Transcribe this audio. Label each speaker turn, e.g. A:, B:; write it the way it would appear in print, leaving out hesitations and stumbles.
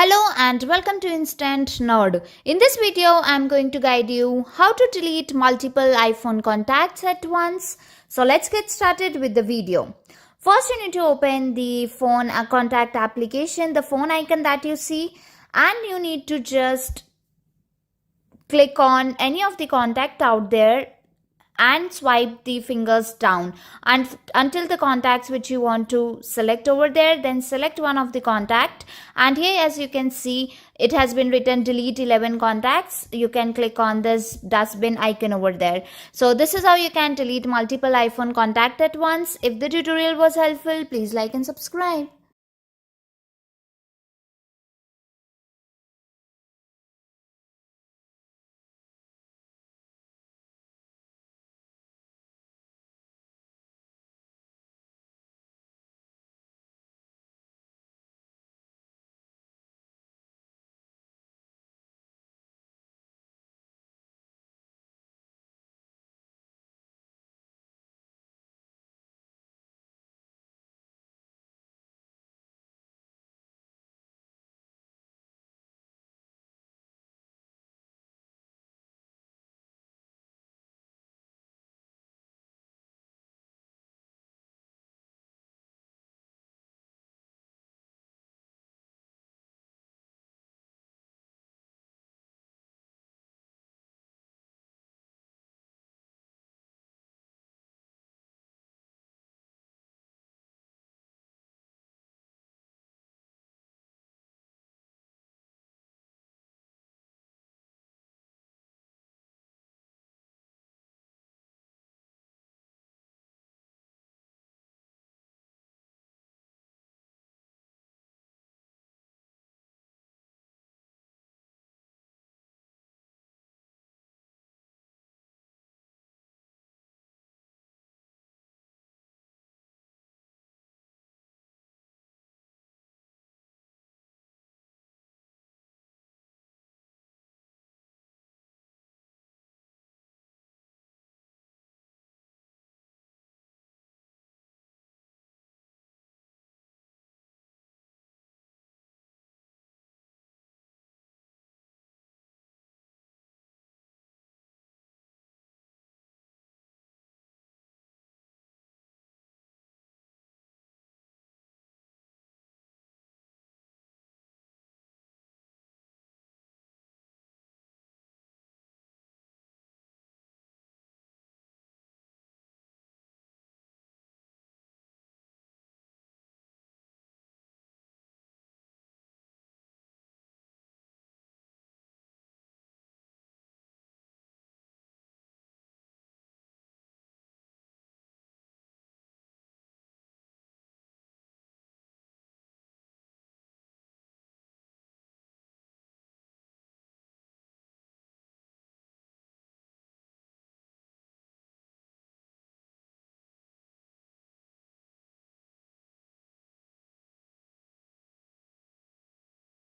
A: Hello and welcome to Instant Nerd. In this video, I'm going to guide you how to delete multiple iPhone contacts at once. So let's get started with the video. First, you need to open the phone contact application, the phone icon that you see, and you need to just click on any of the contact out there and swipe the fingers down and until the contacts which you want to select over there. Then select one of the contact, and here as you can see it has been written delete 11 contacts. You can click on this dustbin icon over there. So this is how you can delete multiple iPhone contact at once. If the tutorial was helpful, please like and subscribe.